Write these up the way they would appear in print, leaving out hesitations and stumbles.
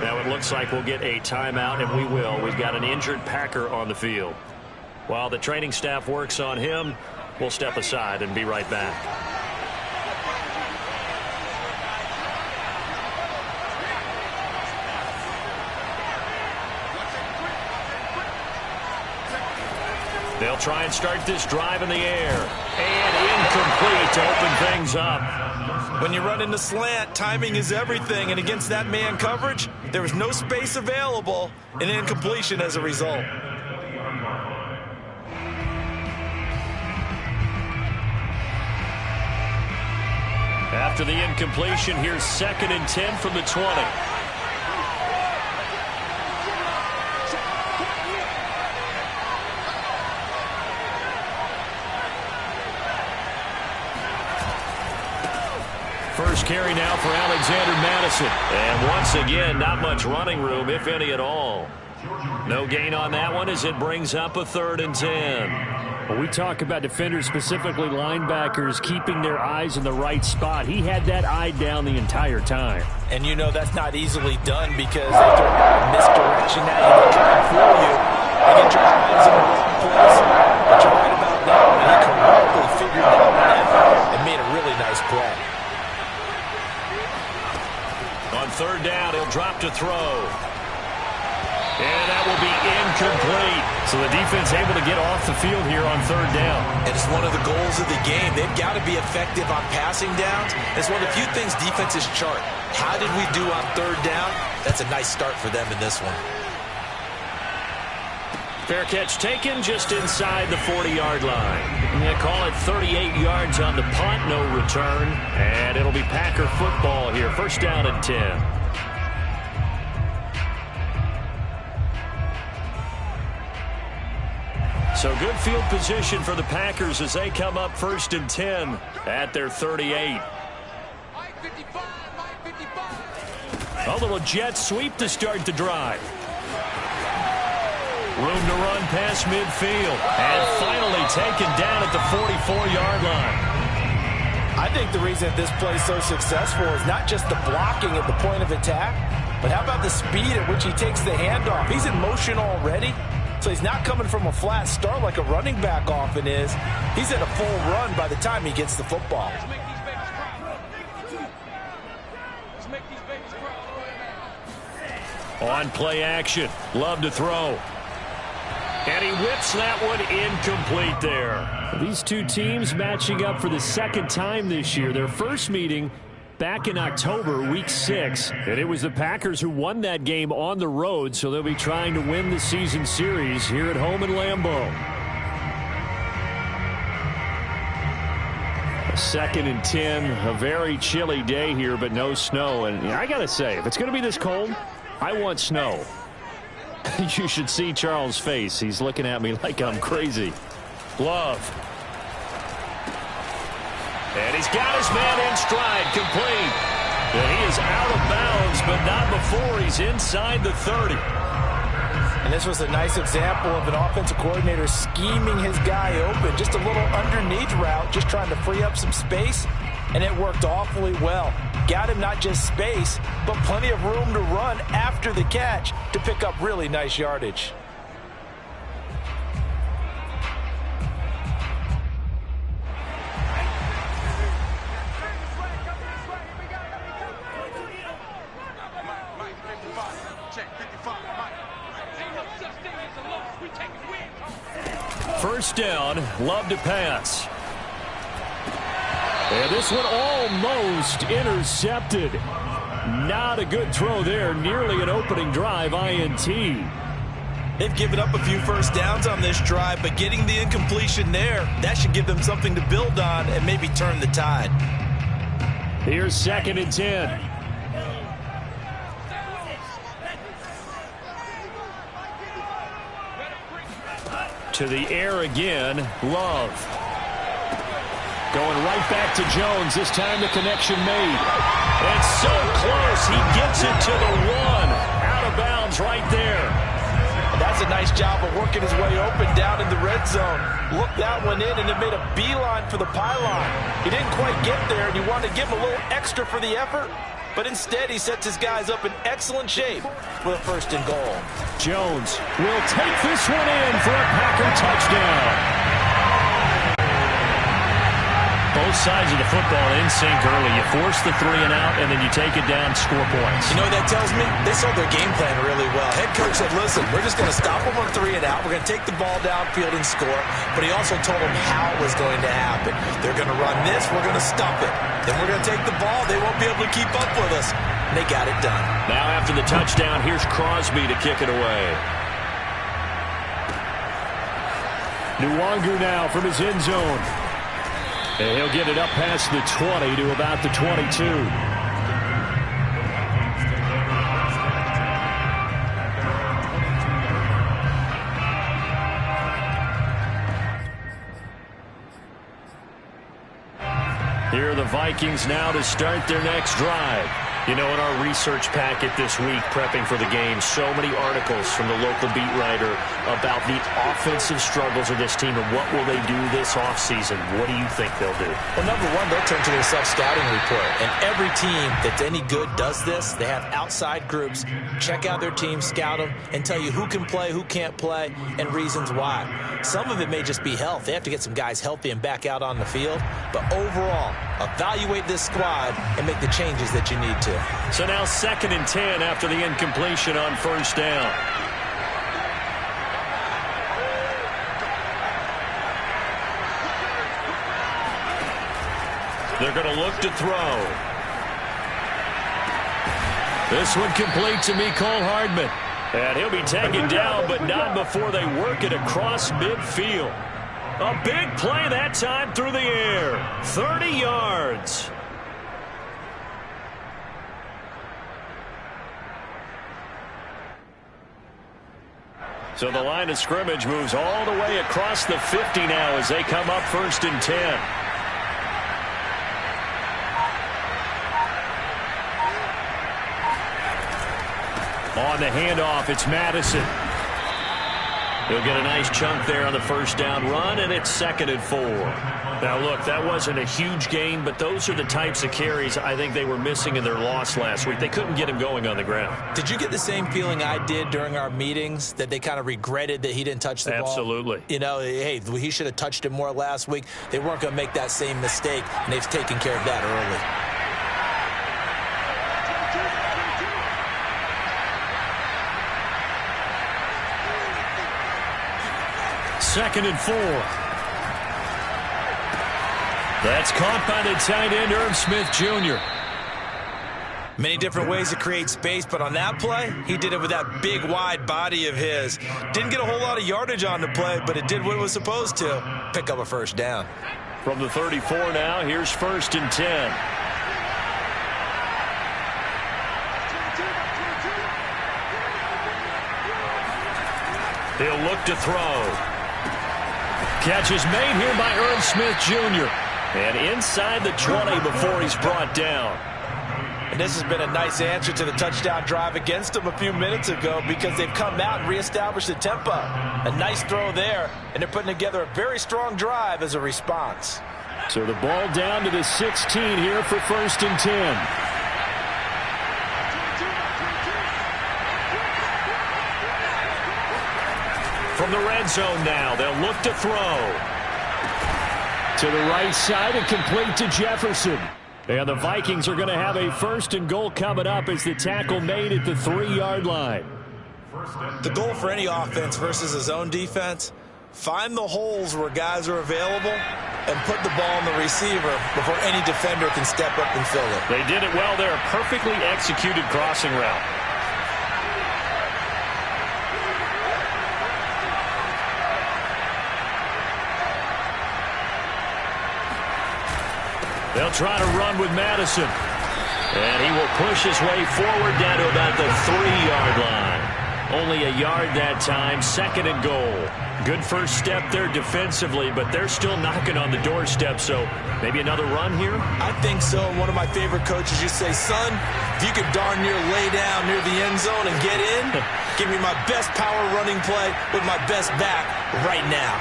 Now it looks like we'll get a timeout, and we will. We've got an injured Packer on the field. While the training staff works on him, we'll step aside and be right back. They'll try and start this drive in the air. And incomplete to open things up. When you run in the slant, timing is everything. And against that man coverage, there was no space available. An incompletion as a result. After the incompletion, here's 2nd and 10 from the 20. First carry now for Alexander Madison. And once again, not much running room, if any at all. No gain on that one as it brings up a 3rd and 10. Well, we talk about defenders, specifically linebackers, keeping their eyes in the right spot. He had that eye down the entire time. And you know that's not easily done because they throw a misdirection at you. They try and fool you. They get your eyes in the wrong place. But you're right about that one. He correctly figured that one out and made a really nice play. On 3rd down, he'll drop to throw. And that will be incomplete. So the defense able to get off the field here on 3rd down. And it's one of the goals of the game. They've got to be effective on passing downs. It's one of the few things defenses chart. How did we do on 3rd down? That's a nice start for them in this one. Fair catch taken just inside the 40-yard line. They call it 38 yards on the punt, no return. And it'll be Packer football here. 1st down and 10. So good field position for the Packers as they come up 1st and 10 at their 38. A little jet sweep to start the drive. Room to run past midfield. And finally taken down at the 44-yard line. I think the reason this play is so successful is not just the blocking at the point of attack, but how about the speed at which he takes the handoff? He's in motion already, so he's not coming from a flat start like a running back often is. He's at a full run by the time he gets the football. On play action. Love to throw. And he whips that one incomplete there. These two teams matching up for the 2nd time this year. Their first meeting back in October, week 6. And it was the Packers who won that game on the road, so they'll be trying to win the season series here at home in Lambeau. A 2nd and 10, a very chilly day here, but no snow. And I got to say, if it's going to be this cold, I want snow. You should see Charles' face. He's looking at me like I'm crazy. Love. And he's got his man in stride, complete. And he is out of bounds, but not before he's inside the 30. And this was a nice example of an offensive coordinator scheming his guy open. Just a little underneath route, just trying to free up some space. And it worked awfully well. Got him not just space, but plenty of room to run after the catch to pick up really nice yardage. First down, Love to pass. And this one almost intercepted. Not a good throw there. Nearly an opening drive INT. They've given up a few first downs on this drive, but getting the incompletion there, that should give them something to build on and maybe turn the tide. Here's 2nd and 10. To the air again, Love. Going right back to Jones. This time the connection made. And so close. He gets it to the 1. Out of bounds right there. And that's a nice job of working his way open down in the red zone. Looked that one in and it made a beeline for the pylon. He didn't quite get there and you wanted to give him a little extra for the effort. but instead he sets his guys up in excellent shape with a 1st and goal. Jones will take this one in for a Packer touchdown. Both sides of the football in sync early. You force the 3 and out, and then you take it down, score points. You know what that tells me? They sold their game plan really well. Head coach said, listen, we're just going to stop them on 3 and out. We're going to take the ball downfield and score. But he also told them how it was going to happen. They're going to run this. We're going to stop it. Then we're going to take the ball. They won't be able to keep up with us. And they got it done. Now after the touchdown, here's Crosby to kick it away. Nwangu now from his end zone. And he'll get it up past the 20 to about the 22. Here are the Vikings now to start their next drive. You know, in our research packet this week, prepping for the game, so many articles from the local beat writer about the offensive struggles of this team and what will they do this offseason. What do you think they'll do? Well, number one, they'll turn to their self-scouting report. And every team that's any good does this. They have outside groups. Check out their team, scout them, and tell you who can play, who can't play, and reasons why. Some of it may just be health. They have to get some guys healthy and back out on the field. But overall, evaluate this squad and make the changes that you need to. So now 2nd and 10 after the incompletion on 1st down. They're going to look to throw. This one complete to Mecole Hardman. And he'll be taken down, but not before they work it across midfield. A big play that time through the air. 30 yards. So the line of scrimmage moves all the way across the 50 now as they come up 1st and 10. On the handoff, it's Madison. He'll get a nice chunk there on the 1st down run, and it's 2nd and 4. Now, look, that wasn't a huge gain, but those are the types of carries I think they were missing in their loss last week. They couldn't get him going on the ground. Did you get the same feeling I did during our meetings, that they kind of regretted that he didn't touch the ball? Absolutely. You know, hey, he should have touched it more last week. They weren't going to make that same mistake, and they've taken care of that early. 2nd and 4. That's caught by the tight end, Irv Smith Jr. Many different ways to create space, but on that play, he did it with that big, wide body of his. Didn't get a whole lot of yardage on the play, but it did what it was supposed to. Pick up a 1st down. From the 34 now, here's 1st and 10. He'll look to throw. Catch is made here by Irv Smith Jr. And inside the 20 before he's brought down. And this has been a nice answer to the touchdown drive against them a few minutes ago, because they've come out and reestablished the tempo. A nice throw there, and they're putting together a very strong drive as a response. So the ball down to the 16 here for 1st and 10. From the red zone now, they'll look to throw. To the right side and complete to Jefferson. And the Vikings are going to have a 1st and goal coming up as the tackle made at the 3-yard line. The goal for any offense versus a zone defense, find the holes where guys are available and put the ball on the receiver before any defender can step up and fill it. They did it well there. Perfectly executed crossing route. They'll try to run with Madison. And he will push his way forward down to about the 3-yard line. Only a yard that time, 2nd and goal. Good first step there defensively, but they're still knocking on the doorstep, so maybe another run here? I think so. One of my favorite coaches used to say, son, if you could darn near lay down near the end zone and get in, give me my best power running play with my best back right now.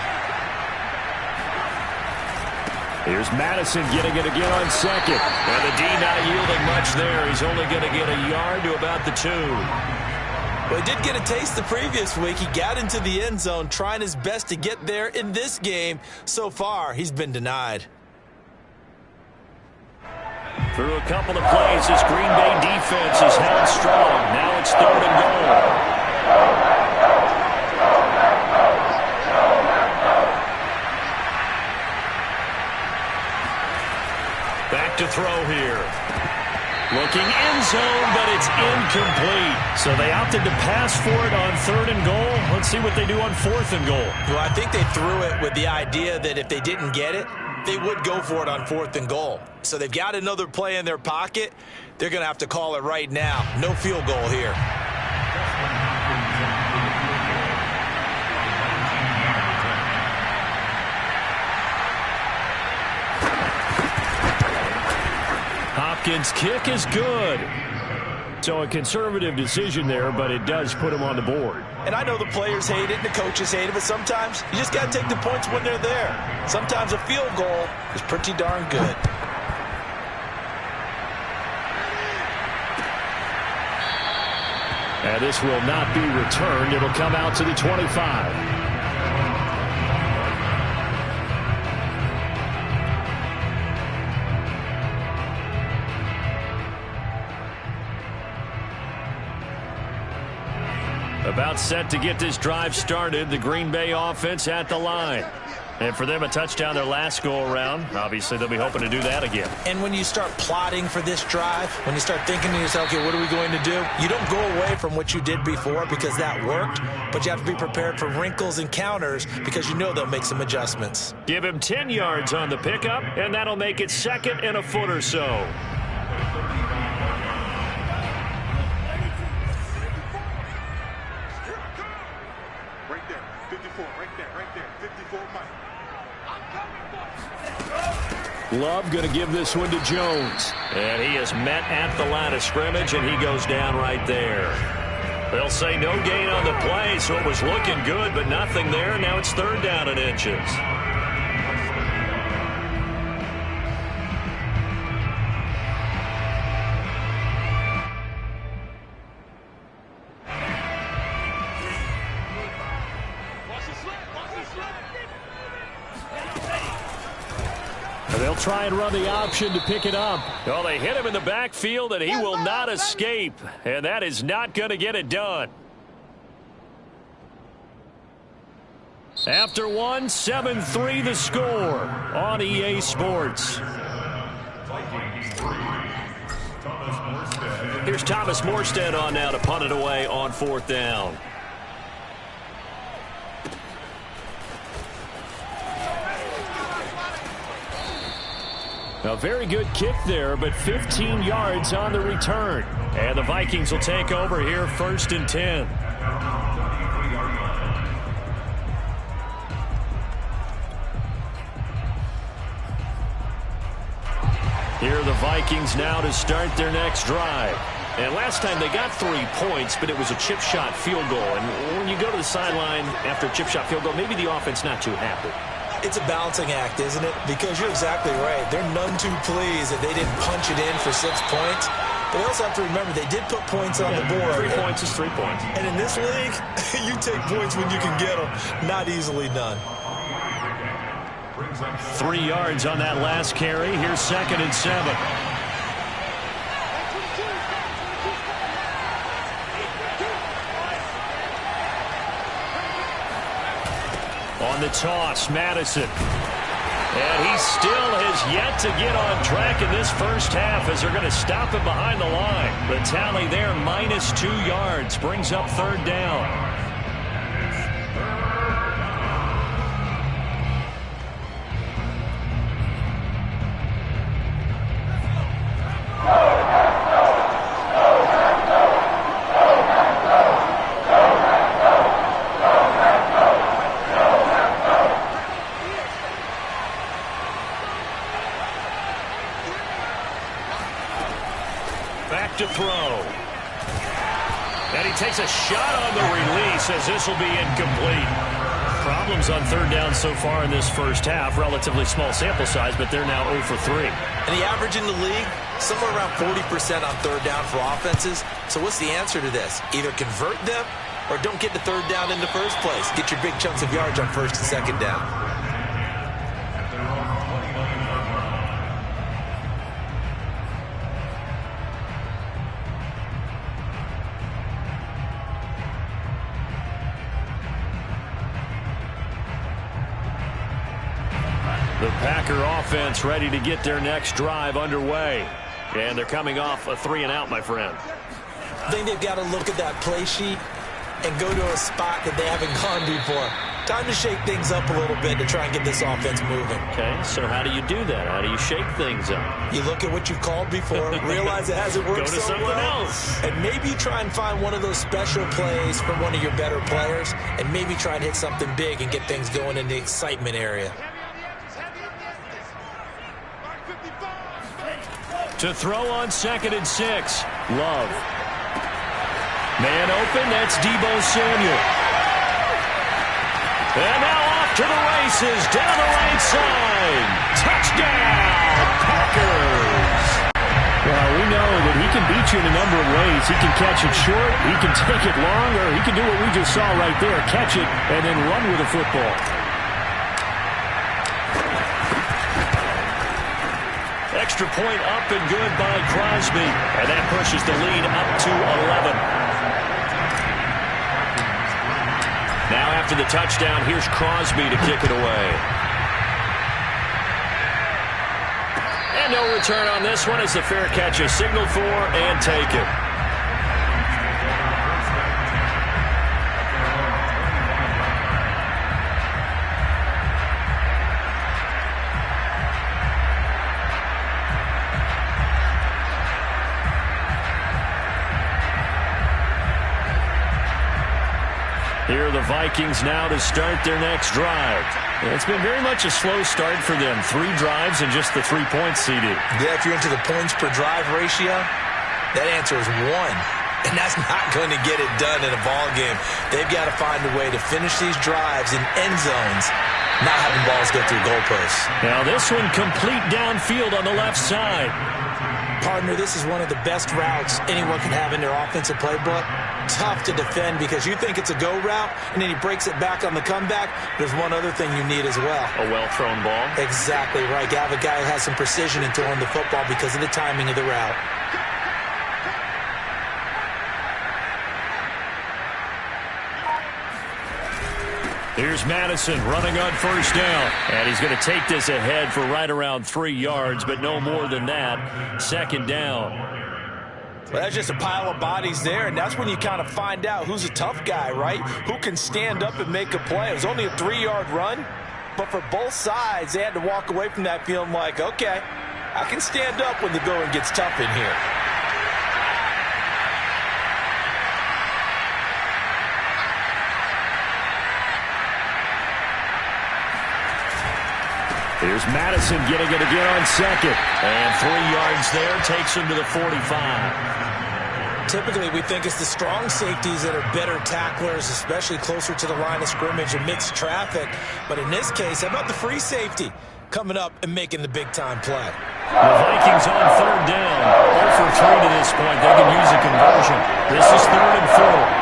Here's Madison getting it again on second. And the D not yielding much there. He's only going to get a yard to about the 2. Well, he did get a taste the previous week. He got into the end zone trying his best to get there in this game. So far, he's been denied. Through a couple of plays, this Green Bay defense is held strong. Now it's 3rd and goal. Back to throw here. Looking end zone, but it's incomplete. So they opted to pass for it on 3rd and goal. Let's see what they do on 4th and goal. Well, I think they threw it with the idea that if they didn't get it, they would go for it on 4th and goal. So they've got another play in their pocket. They're going to have to call it right now. No field goal here. Hopkins' kick is good. So a conservative decision there, but it does put him on the board. And I know the players hate it and the coaches hate it, but sometimes you just got to take the points when they're there. Sometimes a field goal is pretty darn good. And this will not be returned. It'll come out to the 25. About set to get this drive started. The Green Bay offense at the line. And for them, a touchdown their last go-around. Obviously, they'll be hoping to do that again. And when you start plotting for this drive, when you start thinking to yourself, okay, what are we going to do? You don't go away from what you did before because that worked, but you have to be prepared for wrinkles and counters because you know they'll make some adjustments. Give him 10 yards on the pickup, and that'll make it 2nd and a foot or so. Love going to give this one to Jones. And he is met at the line of scrimmage, and he goes down right there. They'll say no gain on the play, so it was looking good, but nothing there. Now it's 3rd down and inches. They'll try and run the option to pick it up. Well, they hit him in the backfield, and he will not escape. And that is not going to get it done. After 1, 7-3 the score on EA Sports. Here's Thomas Morstead on now to punt it away on 4th down. A very good kick there, but 15 yards on the return. And the Vikings will take over here 1st and 10. Here are the Vikings now to start their next drive. And last time they got 3 points, but it was a chip shot field goal. And when you go to the sideline after a chip shot field goal, maybe the offense not too happy. It's a balancing act, isn't it? Because you're exactly right. They're none too pleased that they didn't punch it in for 6 points. But they also have to remember they did put points on the board. 3 points is 3 points. And in this league, you take points when you can get them. Not easily done. 3 yards on that last carry. Here's 2nd and 7. On the toss, Madison. And he still has yet to get on track in this first half as they're going to stop him behind the line. The tally there, -2 yards, brings up 3rd down. To throw. And he takes a shot on the release as this will be incomplete. Problems on third down so far in this first half. Relatively small sample size, but they're now 0 for 3. And the average in the league, somewhere around 40% on third down for offenses. So what's the answer to this? Either convert them or don't get the third down in the first place. Get your big chunks of yards on first and second down. The Packer offense ready to get their next drive underway. And they're coming off a 3-and-out, my friend. I think they've got to look at that play sheet and go to a spot that they haven't gone before. Time to shake things up a little bit to try and get this offense moving. Okay, so how do you do that? How do you shake things up? You look at what you've called before, realize it hasn't worked so well. Go to something else. And maybe try and find one of those special plays from one of your better players, and maybe try and hit something big and get things going in the excitement area. To throw on 2nd and 6. Love. Man open, that's Deebo Samuel. And now off to the races, down the right side. Touchdown, Packers! Well, we know that he can beat you in a number of ways. He can catch it short, he can take it long, or he can do what we just saw right there, catch it and then run with the football. Extra point up and good by Crosby. And that pushes the lead up to 11. Now after the touchdown, here's Crosby to kick it away. And no return on this one as the fair catch is signaled for and taken. Here are the Vikings now to start their next drive. It's been very much a slow start for them. 3 drives and just the 3 points seeded. Yeah, if you're into the points per drive ratio, that answer is 1. And that's not going to get it done in a ball game. They've got to find a way to finish these drives in end zones, not having balls go through goalposts. Now this one complete downfield on the left side. Partner, this is one of the best routes anyone can have in their offensive playbook. Tough to defend because you think it's a go route, and then he breaks it back on the comeback. There's one other thing you need as well. A well-thrown ball? Exactly right. You have a guy who has some precision in throwing the football because of the timing of the route. Here's Madison running on first down. And he's going to take this ahead for right around 3 yards, but no more than that. 2nd down. Well, that's just a pile of bodies there, and that's when you kind of find out who's a tough guy, right? Who can stand up and make a play. It was only a 3-yard run, but for both sides, they had to walk away from that feeling like, okay, I can stand up when the going gets tough in here. Here's Madison getting it again on 2nd. And 3 yards there takes him to the 45. Typically, we think it's the strong safeties that are better tacklers, especially closer to the line of scrimmage amidst traffic. But in this case, how about the free safety coming up and making the big-time play? The Vikings on 3rd down. 0 for 3 to this point. They can use a conversion. This is 3rd and 4.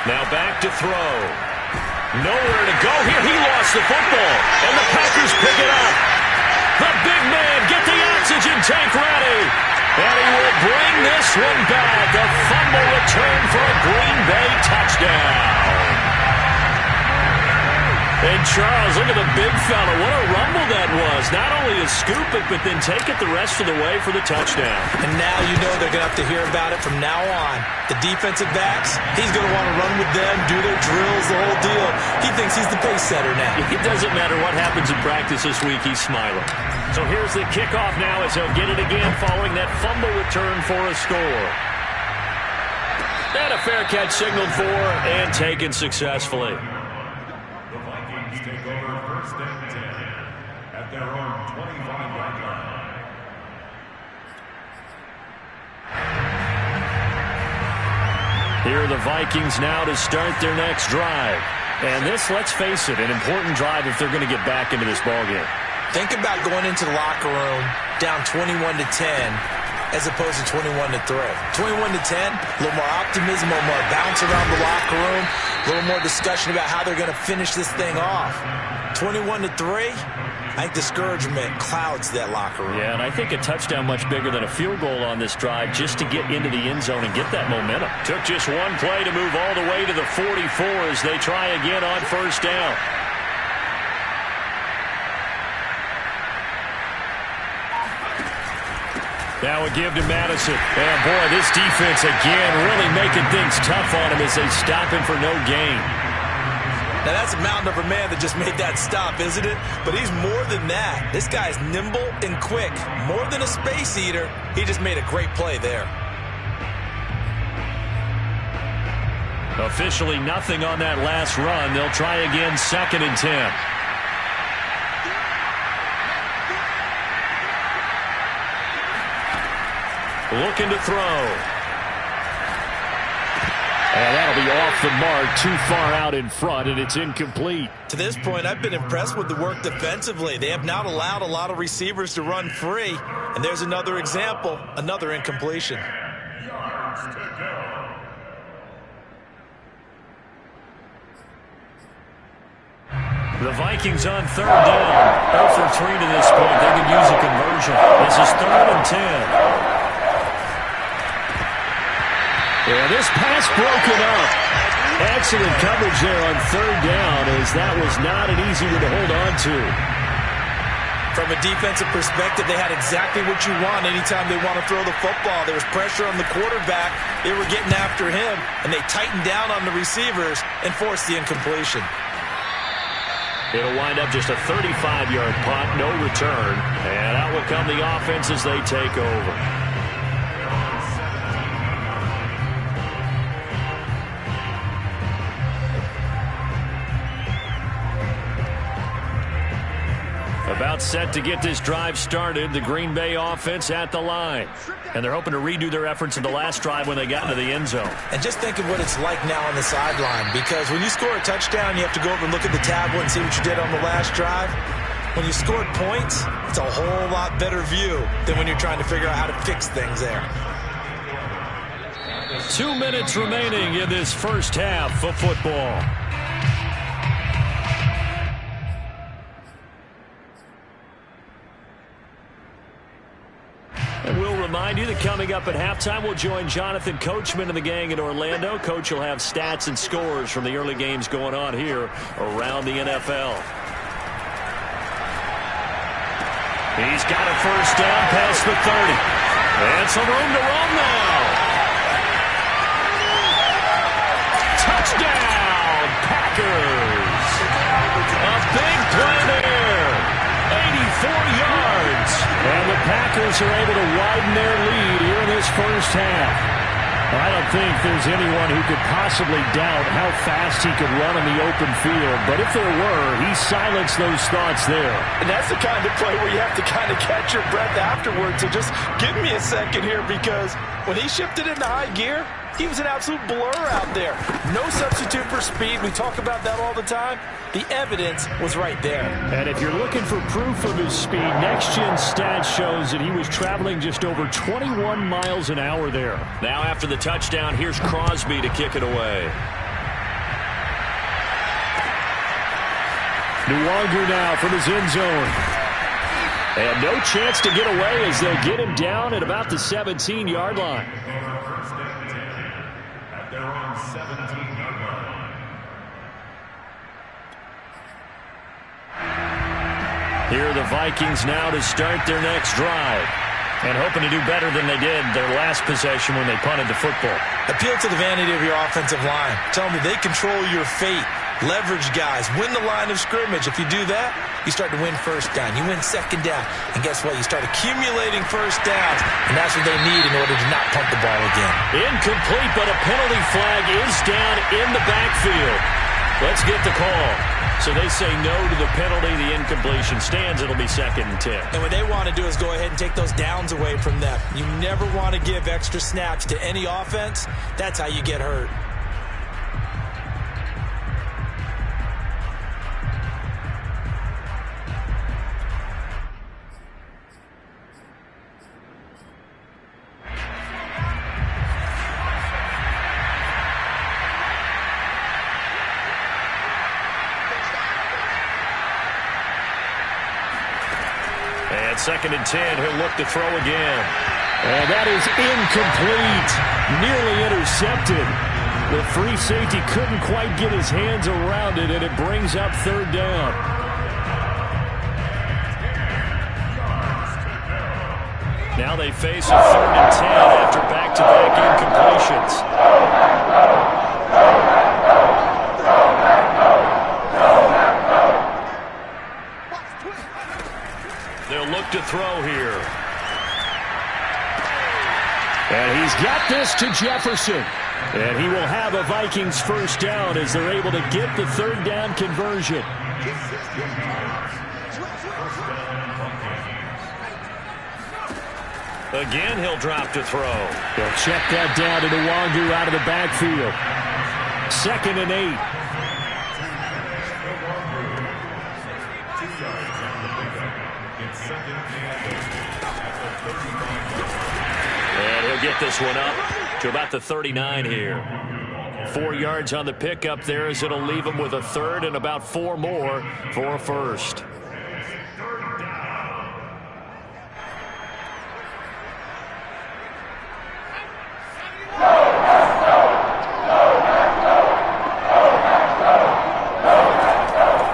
Now back to throw. Nowhere to go here. He lost the football. And the Packers pick it up. The big man, get the oxygen tank ready. And he will bring this one back. A fumble return for a Green Bay touchdown. And Charles, look at the big fella. What a rumble that was. Not only to scoop it, but then take it the rest of the way for the touchdown. And now you know they're going to have to hear about it from now on. The defensive backs, he's going to want to run with them, do their drills, the whole deal. He thinks he's the pace setter now. It doesn't matter what happens in practice this week. He's smiling. So here's the kickoff now as he'll get it again following that fumble return for a score. And a fair catch signaled for and taken successfully. Take over 1st and 10 at their own 25-yard line. 1 Here are the Vikings now to start their next drive. And this, let's face it, an important drive if they're going to get back into this ballgame. Think about going into the locker room down 21-10 as opposed to 21-3. 21-10, a little more optimism, a little more bounce around the locker room, a little more discussion about how they're going to finish this thing off. 21-3, I think discouragement clouds that locker room. Yeah, and I think a touchdown much bigger than a field goal on this drive just to get into the end zone and get that momentum. Took just one play to move all the way to the 44 as they try again on first down. Now a give to Madison. And boy, this defense again really making things tough on him as they stop him for no gain. Now that's a mountain of a man that just made that stop, isn't it? But he's more than that. This guy's nimble and quick. More than a space eater. He just made a great play there. Officially nothing on that last run. They'll try again, 2nd and 10. Looking to throw. And that'll be off the mark, too far out in front, and it's incomplete. To this point, I've been impressed with the work defensively. They have not allowed a lot of receivers to run free. And there's another example, another incompletion. The Vikings on 3rd down. 0 for 3 to this point. They could use a conversion. This is 3rd and 10. And this pass broken up. Excellent coverage there on 3rd down, as that was not an easy one to hold on to. From a defensive perspective, they had exactly what you want anytime they want to throw the football. There was pressure on the quarterback. They were getting after him, and they tightened down on the receivers and forced the incompletion. It'll wind up just a 35-yard punt, no return. And out will come the offense as they take over. About set to get this drive started, the Green Bay offense at the line. And they're hoping to redo their efforts in the last drive when they got into the end zone. And just think of what it's like now on the sideline, because when you score a touchdown, you have to go over and look at the tablet and see what you did on the last drive. When you scored points, it's a whole lot better view than when you're trying to figure out how to fix things there. 2 minutes remaining in this first half of football. And we'll remind you that coming up at halftime, we'll join Jonathan Coachman and the gang in Orlando. Coach will have stats and scores from the early games going on here around the NFL. He's got a first down past the 30. And some room to run now. Touchdown, Packers. A big play there. 84 yards. And the Packers are able to widen their lead here in this first half. I don't think there's anyone who could possibly doubt how fast he could run in the open field. But if there were, he silenced those thoughts there. And that's the kind of play where you have to kind of catch your breath afterwards. So just give me a second here, because when he shifted into high gear, he was an absolute blur out there. No substitute for speed. We talk about that all the time. The evidence was right there. And if you're looking for proof of his speed, Next Gen Stats shows that he was traveling just over 21 miles an hour there. Now after the touchdown, here's Crosby to kick it away. Nwangu now from his end zone. And no chance to get away as they'll get him down at about the 17-yard line. At their own 17-yard line. Here are the Vikings now to start their next drive. And hoping to do better than they did their last possession when they punted the football. Appeal to the vanity of your offensive line. Tell them they control your fate. Leverage guys. Win the line of scrimmage. If you do that, you start to win first down. You win second down. And guess what? You start accumulating first downs. And that's what they need in order to not punt the ball again. Incomplete, but a penalty flag is down in the backfield. Let's get the call. So they say no to the penalty. The incompletion stands. It'll be 2nd and 10. And what they want to do is go ahead and take those downs away from them. You never want to give extra snaps to any offense. That's how you get hurt. And 2nd and 10, he'll look to throw again. And that is incomplete. Nearly intercepted. The free safety couldn't quite get his hands around it, and it brings up 3rd down. Now they face a 3rd and 10 after back-to-back incompletions. They'll look to throw here. And he's got this to Jefferson. And he will have a Vikings 1st down as they're able to get the 3rd down conversion. Again, he'll drop to throw. They'll check that down to Nwangu out of the backfield. 2nd and 8. And he'll get this one up to about the 39 here. 4 yards on the pickup there as it'll leave him with a 3rd and about 4 more for a 1st.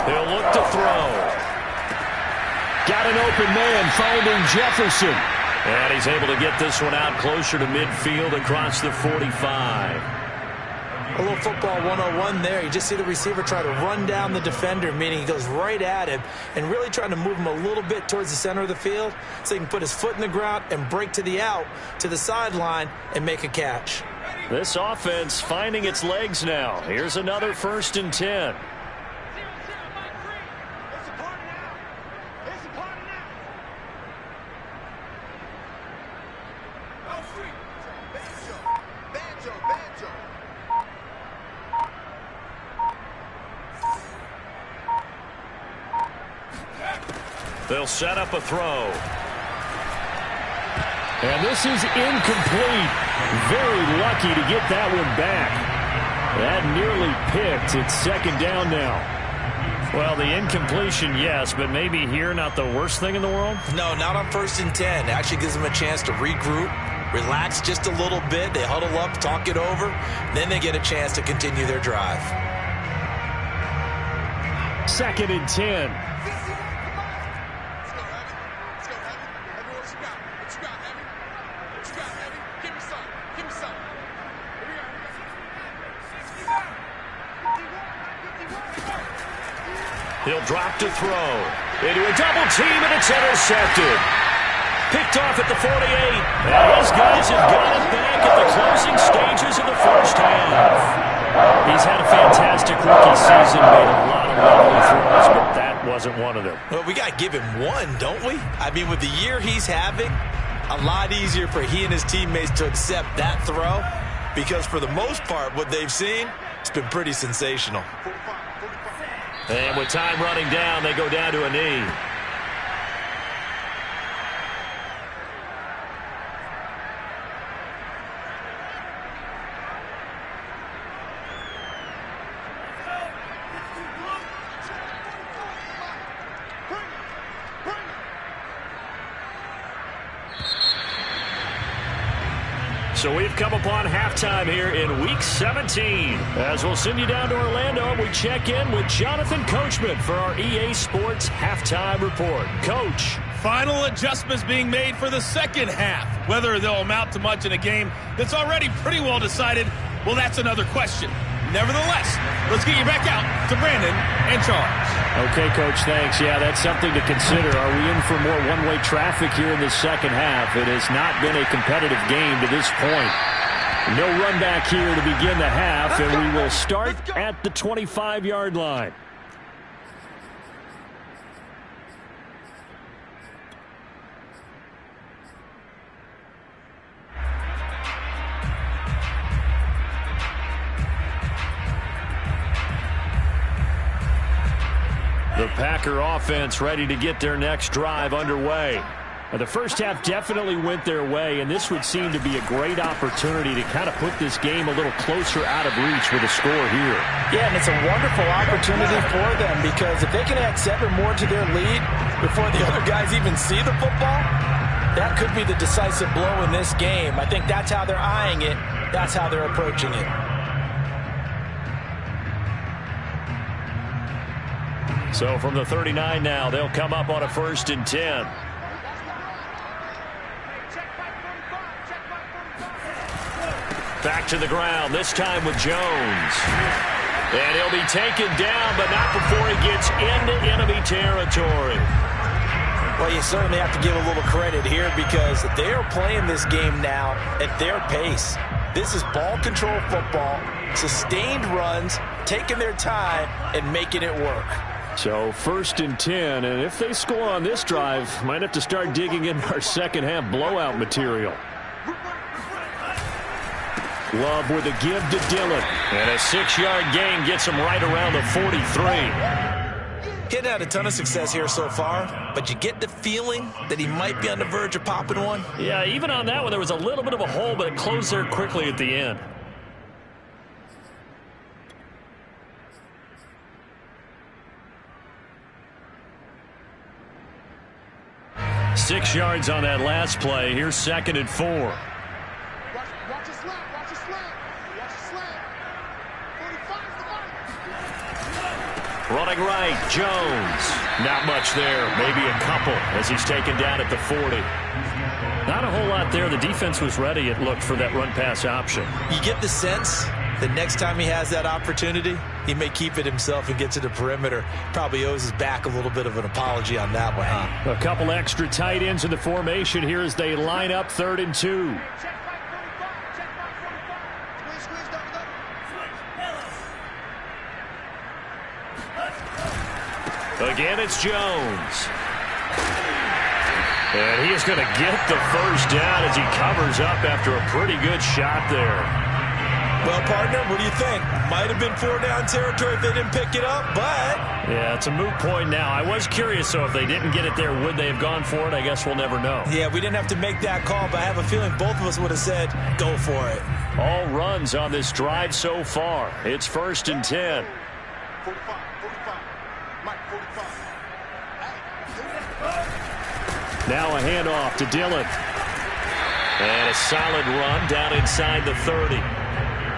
They'll look to throw. Got an open man finding Jefferson. And he's able to get this one out closer to midfield across the 45. A little football 101 there. You just see the receiver try to run down the defender, meaning he goes right at him and really trying to move him a little bit towards the center of the field so he can put his foot in the ground and break to the out, to the sideline, and make a catch. This offense finding its legs now. Here's another 1st and 10. They'll set up a throw. And this is incomplete. Very lucky to get that one back. That nearly picked. It's 2nd down now. Well, the incompletion, yes, but maybe here not the worst thing in the world? No, not on 1st and 10. It actually gives them a chance to regroup, relax just a little bit. They huddle up, talk it over. Then they get a chance to continue their drive. 2nd and 10. He'll drop to throw. Into a double team, and it's intercepted. Picked off at the 48. And his guys have got it back at the closing stages of the 1st half. He's had a fantastic rookie season, made a lot of lovely throws, but that wasn't one of them. Well, we got to give him one, don't we? I mean, with the year he's having, a lot easier for he and his teammates to accept that throw because for the most part, what they've seen, it's been pretty sensational. And with time running down, they go down to a knee. So we've come upon halftime here in Week 17. As we'll send you down to Orlando, we check in with Jonathan Coachman for our EA Sports Halftime Report. Coach. Final adjustments being made for the 2nd half. Whether they'll amount to much in a game that's already pretty well decided, well, that's another question. Nevertheless, let's get you back out to Brandon and Charles. Okay, Coach, thanks. Yeah, that's something to consider. Are we in for more one-way traffic here in the 2nd half? It has not been a competitive game to this point. No run back here to begin the half, and we will start at the 25-yard line. The Packer offense ready to get their next drive underway. The first half definitely went their way, and this would seem to be a great opportunity to kind of put this game a little closer out of reach with a score here. Yeah, and it's a wonderful opportunity for them because if they can add 7 more to their lead before the other guys even see the football, that could be the decisive blow in this game. I think that's how they're eyeing it. That's how they're approaching it. So from the 39 now, they'll come up on a 1st and 10. Back to the ground, this time with Jones. And he'll be taken down, but not before he gets into enemy territory. Well, you certainly have to give a little credit here because they are playing this game now at their pace. This is ball control football, sustained runs, taking their time, and making it work. So 1st and 10, and if they score on this drive, might have to start digging in our second half blowout material. Love with a give to Dillon. And a 6-yard gain gets him right around the 43. Hitting had a ton of success here so far, but you get the feeling that he might be on the verge of popping one. Yeah, even on that one, there was a little bit of a hole, but it closed there quickly at the end. Six yards on that last play. Here's 2nd and 4. Watch a slant. Watch a slant. Watch a slant. 45's the mark. Running right, Jones. Not much there. Maybe a couple as he's taken down at the 40. Not a whole lot there. The defense was ready, it looked, for that run-pass option. You get the sense that next time he has that opportunity, he may keep it himself and get to the perimeter. Probably owes his back a little bit of an apology on that one, huh? A couple extra tight ends in the formation here as they line up 3rd and 2. Again, it's Jones. And he is going to get the first down as he covers up after a pretty good shot there. Well, partner, what do you think? Might have been 4-down territory if they didn't pick it up, but... Yeah, it's a moot point now. I was curious, so if they didn't get it there, would they have gone for it? I guess we'll never know. Yeah, we didn't have to make that call, but I have a feeling both of us would have said, go for it. All runs on this drive so far. It's 1st and 10. 45. Mike, 45. Now a handoff to Dillon. And a solid run down inside the 30.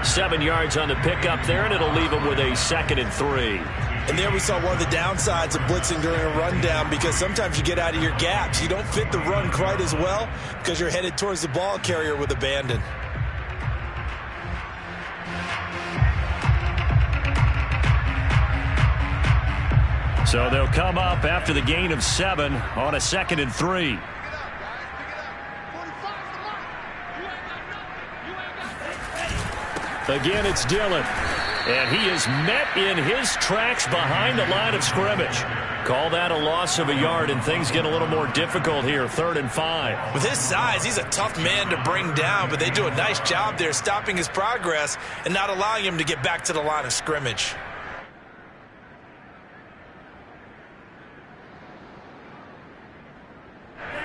7 yards on the pickup there, and it'll leave him with a 2nd and 3. And there we saw one of the downsides of blitzing during a rundown because sometimes you get out of your gaps. You don't fit the run quite as well because you're headed towards the ball carrier with abandon. So they'll come up after the gain of 7 on a 2nd and 3. Again, it's Dillon. And he is met in his tracks behind the line of scrimmage. Call that a loss of a yard, and things get a little more difficult here. 3rd and 5. With his size, he's a tough man to bring down, but they do a nice job there stopping his progress and not allowing him to get back to the line of scrimmage.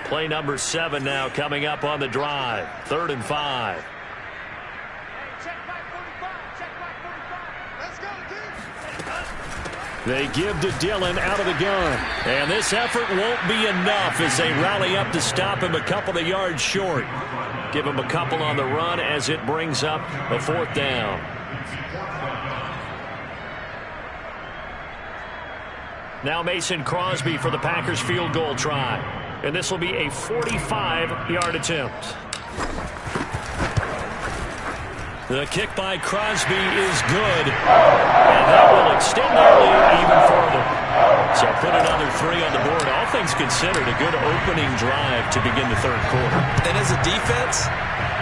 Play number 7 now coming up on the drive. 3rd and 5. They give to Dillon out of the gun. And this effort won't be enough as they rally up to stop him a couple of yards short. Give him a couple on the run as it brings up a 4th down. Now Mason Crosby for the Packers field goal try. And this will be a 45-yard attempt. The kick by Crosby is good. And that will extend their lead even further. So put another 3 on the board. All things considered, a good opening drive to begin the third quarter. And as a defense,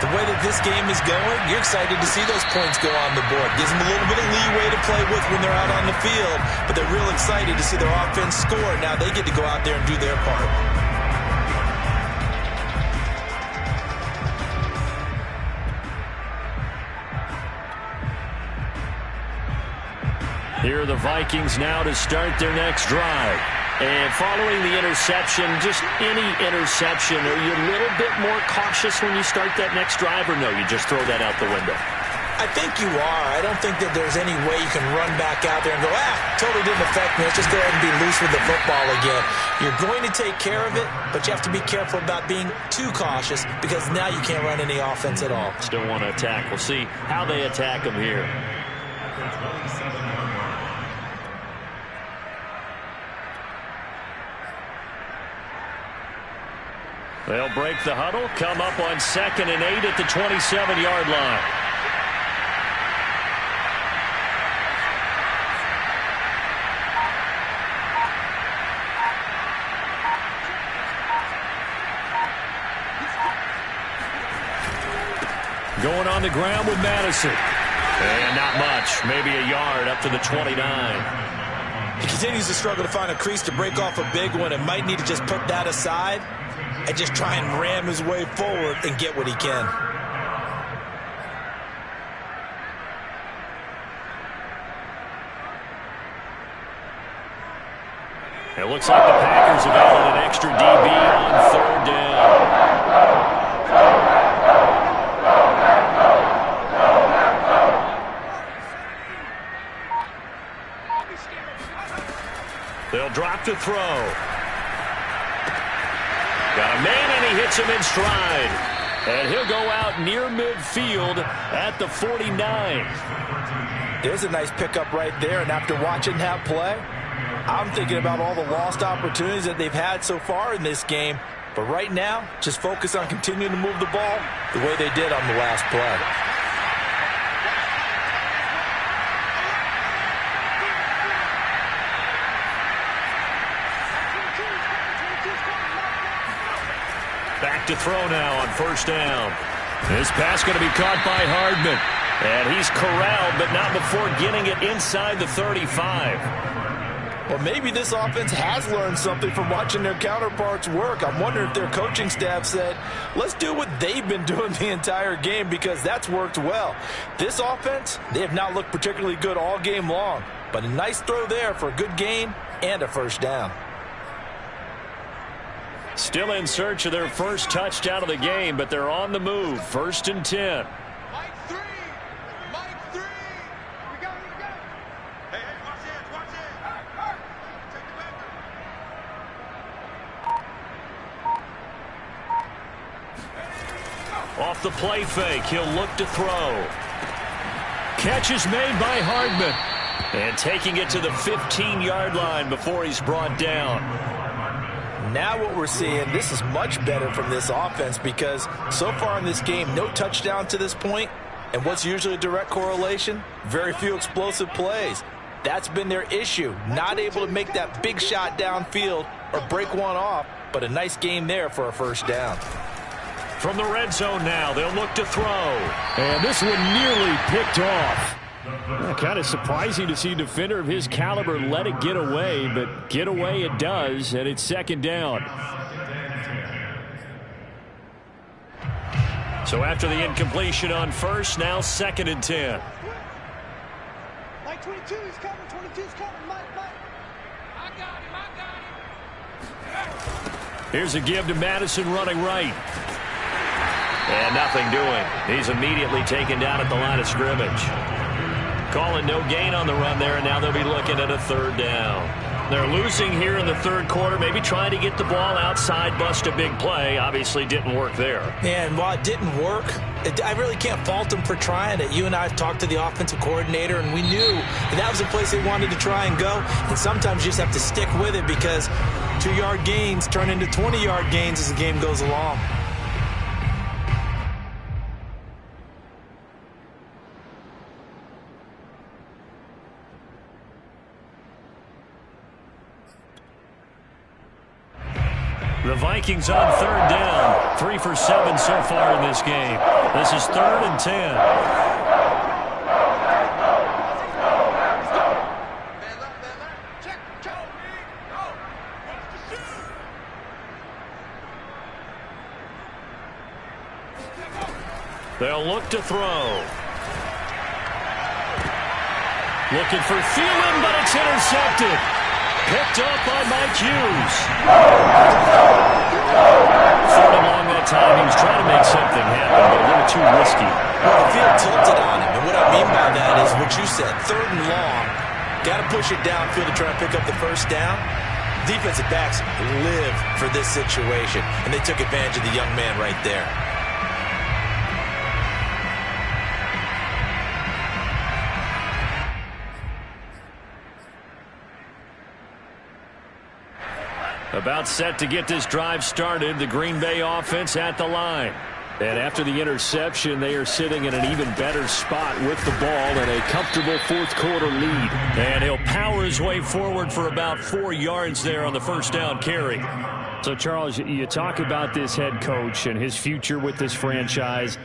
the way that this game is going, you're excited to see those points go on the board. Gives them a little bit of leeway to play with when they're out on the field, but they're real excited to see their offense score. Now they get to go out there and do their part. Here are the Vikings now to start their next drive. And following the interception, just any interception, are you a little bit more cautious when you start that next drive, or no, you just throw that out the window? I think you are. I don't think that there's any way you can run back out there and go, totally didn't affect me. Let's just go ahead and be loose with the football again. You're going to take care of it, but you have to be careful about being too cautious because now you can't run any offense at all. Still want to attack. We'll see how they attack them here. They'll break the huddle, come up on 2nd and 8 at the 27-yard line. Going on the ground with Madison. And not much, maybe a yard up to the 29. He continues to struggle to find a crease to break off a big one and might need to just put that aside and just try and ram his way forward and get what he can. It looks like the Packers have added an extra DB on 3rd down. They'll drop to throw. Got a man, and he hits him in stride. And he'll go out near midfield at the 49. There's a nice pickup right there, and after watching that play, I'm thinking about all the lost opportunities that they've had so far in this game. But right now, just focus on continuing to move the ball the way they did on the last play. Back to throw now on 1st down. This pass going to be caught by Hardman. And he's corralled, but not before getting it inside the 35. Well, maybe this offense has learned something from watching their counterparts work. I'm wondering if their coaching staff said, let's do what they've been doing the entire game because that's worked well. This offense, they have not looked particularly good all game long, but a nice throw there for a good gain and a 1st down. Still in search of their first touchdown of the game, but they're on the move. 1st and 10. Mike 3. Mike 3. We got it. Hey, watch it. Take it back. Off the play fake, he'll look to throw. Catch is made by Hardman. And taking it to the 15-yard line before he's brought down. Now what we're seeing, this is much better from this offense because so far in this game, no touchdown to this point. And what's usually a direct correlation? Very few explosive plays. That's been their issue. Not able to make that big shot downfield or break one off, but a nice game there for a 1st down. From the red zone now, they'll look to throw. And this one nearly picked off. Kind of surprising to see a defender of his caliber let it get away, but get away it does, and it's 2nd down. So after the incompletion on 1st, now 2nd and 10. Mike 22 is coming. 22's coming. Mike. I got him. Here's a give to Madison running right. And nothing doing. He's immediately taken down at the line of scrimmage. Calling no gain on the run there, and now they'll be looking at a 3rd down. They're losing here in the 3rd quarter, maybe trying to get the ball outside, bust a big play. Obviously didn't work there. And while it didn't work, I really can't fault them for trying it. You and I have talked to the offensive coordinator, and we knew that was the place they wanted to try and go. And sometimes you just have to stick with it because 2-yard gains turn into 20-yard gains as the game goes along. The Vikings on third down. 3 for 7 so far in this game. This is 3rd and 10. They'll look to throw. Looking for Thielen, but it's intercepted. Picked up by Mike Hughes. 3rd and long that time. He was trying to make something happen, but a little too risky. Well, the field tilted on him, and what I mean by that is what you said. 3rd and long. Got to push it downfield to try to pick up the first down. Defensive backs live for this situation, and they took advantage of the young man right there. About set to get this drive started, the Green Bay offense at the line. And after the interception, they are sitting in an even better spot with the ball and a comfortable 4th quarter lead. And he'll power his way forward for about 4 yards there on the first down carry. So, Charles, you talk about this head coach and his future with this franchise.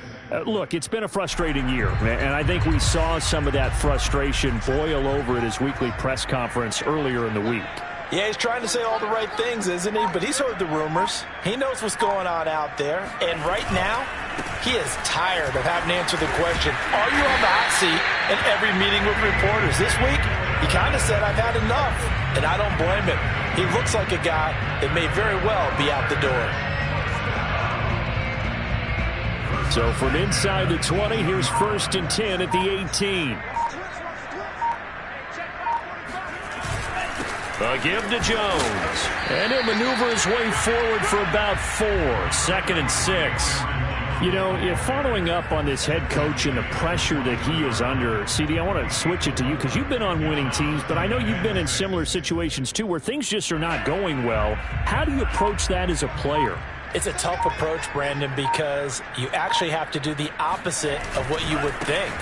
Look, it's been a frustrating year, and I think we saw some of that frustration boil over at his weekly press conference earlier in the week. Yeah, he's trying to say all the right things, isn't he? But he's heard the rumors. He knows what's going on out there. And right now, he is tired of having to answer the question, are you on the hot seat in every meeting with reporters? This week, he kind of said, I've had enough. And I don't blame him. He looks like a guy that may very well be out the door. So from inside the 20, here's 1st and 10 at the 18. A give to Jones. And he'll maneuver his way forward for about 4. 2nd and 6. You know, if following up on this head coach and the pressure that he is under, CD, I want to switch it to you because you've been on winning teams, but I know you've been in similar situations too where things just are not going well. How do you approach that as a player? It's a tough approach, Brandon, because you actually have to do the opposite of what you would think.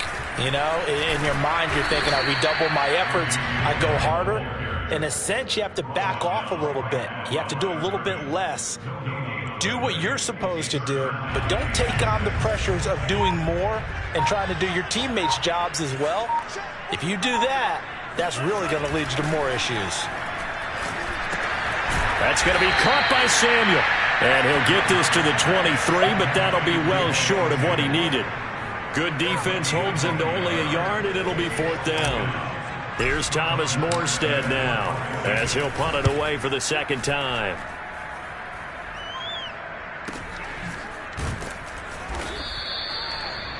You know, in your mind, you're thinking, I redouble my efforts, I go harder. In a sense, you have to back off a little bit. You have to do a little bit less. Do what you're supposed to do, but don't take on the pressures of doing more and trying to do your teammates' jobs as well. If you do that, that's really going to lead you to more issues. That's going to be caught by Samuel. And he'll get this to the 23, but that'll be well short of what he needed. Good defense holds him to only a yard, and it'll be 4th down. Here's Thomas Morstead now as he'll punt it away for the 2nd time.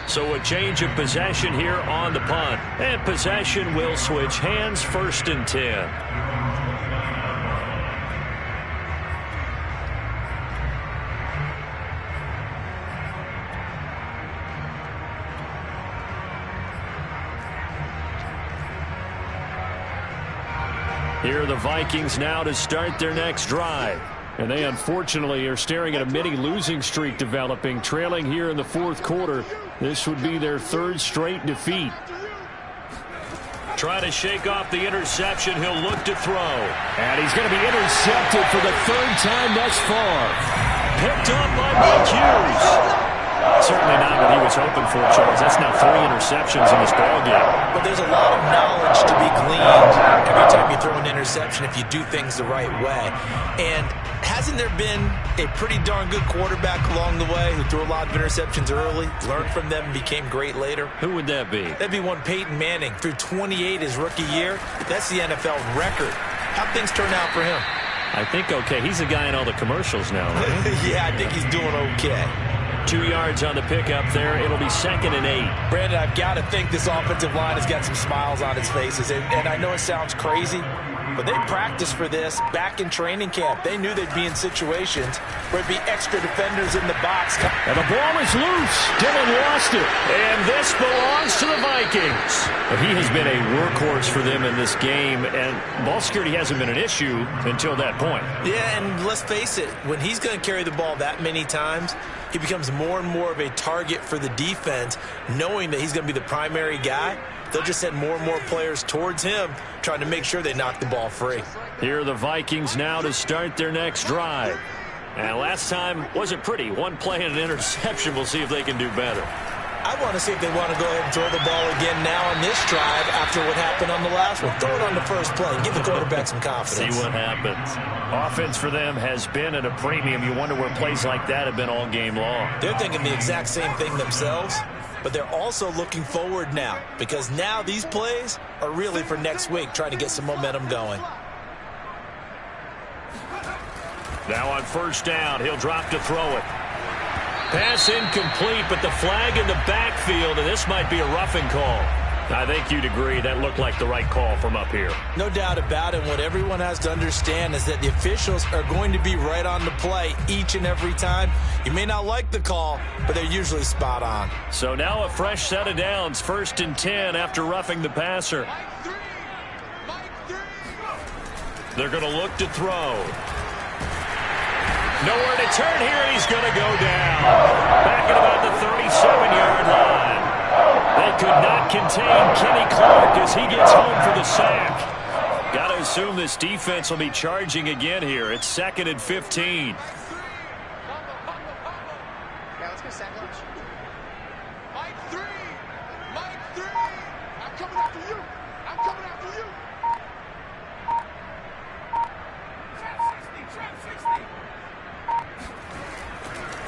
So a change of possession here on the punt. And possession will switch hands. 1st and 10. Here are the Vikings now to start their next drive. And they unfortunately are staring at a mini losing streak developing, trailing here in the 4th quarter. This would be their 3rd straight defeat. Try to shake off the interception. He'll look to throw. And he's going to be intercepted for the 3rd time thus far. Picked up by Mike Hughes. Certainly not what he was hoping for, Charles. That's now 3 interceptions in this ballgame. But there's a lot of knowledge to be gleaned every time you throw an interception if you do things the right way. And hasn't there been a pretty darn good quarterback along the way who threw a lot of interceptions early, learned from them, and became great later? Who would that be? That'd be one Peyton Manning. Threw 28 his rookie year. That's the NFL record. How'd things turn out for him? I think okay. He's the guy in all the commercials now, right? Yeah, I think he's doing okay. 2 yards on the pickup there. It'll be 2nd and 8. Brandon, I've got to think this offensive line has got some smiles on its faces. And I know it sounds crazy, but they practiced for this back in training camp. They knew they'd be in situations where it'd be extra defenders in the box. And the ball is loose. Dillon lost it. And this belongs to the Vikings. He has been a workhorse for them in this game, and ball security hasn't been an issue until that point. Yeah, and let's face it, when he's going to carry the ball that many times, he becomes more and more of a target for the defense, knowing that he's going to be the primary guy. They'll just send more and more players towards him, trying to make sure they knock the ball free. Here are the Vikings now to start their next drive. And last time wasn't pretty. One play and an interception. We'll see if they can do better. I want to see if they want to go ahead and throw the ball again now on this drive after what happened on the last one. Throw it on the first play. Give the quarterback some confidence. See what happens. Offense for them has been at a premium. You wonder where plays like that have been all game long. They're thinking the exact same thing themselves, but they're also looking forward now because now these plays are really for next week, trying to get some momentum going. Now on first down, he'll drop to throw it. Pass incomplete, but the flag in the backfield, and this might be a roughing call. I think you'd agree that looked like the right call from up here. No doubt about it. What everyone has to understand is that the officials are going to be right on the play each and every time. You may not like the call, but they're usually spot on. So now a fresh set of downs, 1st and 10 after roughing the passer. They're going to look to throw. Nowhere to turn here, and he's going to go down. Back at about the 37-yard line. They could not contain Kenny Clark as he gets home for the sack. Got to assume this defense will be charging again here. It's 2nd and 15. Yeah, let's go sack lunch. Mike 3. I'm coming after you.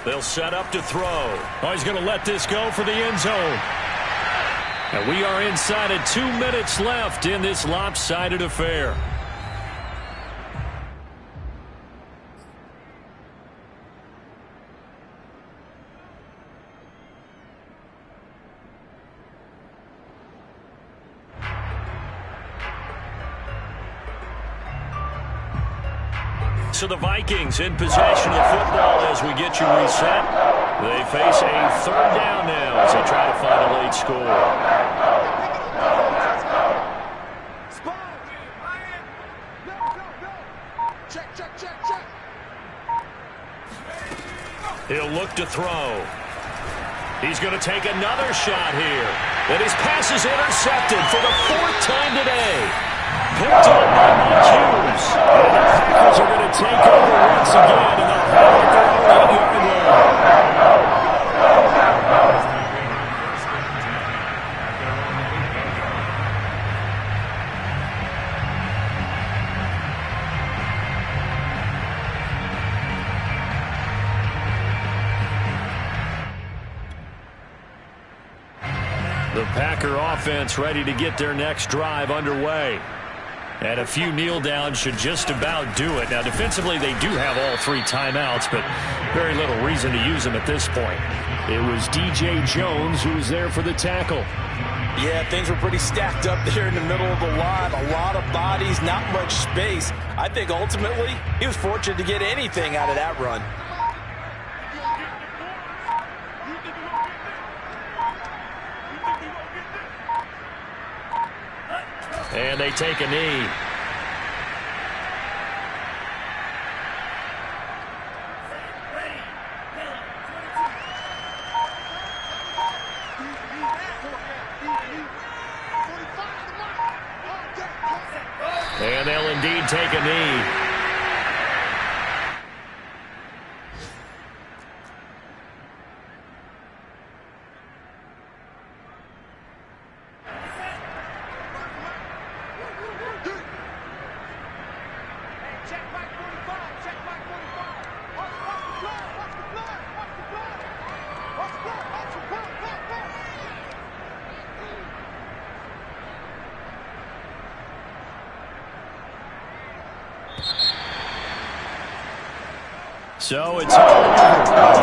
They'll set up to throw. Oh, he's going to let this go for the end zone. And we are inside of 2 minutes left in this lopsided affair. So the Vikings in possession of the football as we get you reset. They face a 3rd down now as they try to find a late score. Check. He'll look to throw. He's going to take another shot here. And his pass is intercepted for the 4th time today. Picked up by Mike Hughes. And the Packers are going to take over once again, and they'll have it at their own 8-yard line. The Packer offense ready to get their next drive underway. And a few kneel downs should just about do it. Now, defensively, they do have all 3 timeouts, but very little reason to use them at this point. It was DJ Jones who was there for the tackle. Yeah, things were pretty stacked up there in the middle of the line. A lot of bodies, not much space. I think ultimately he was fortunate to get anything out of that run. And they take a knee. And they'll indeed take a knee. So it's all over.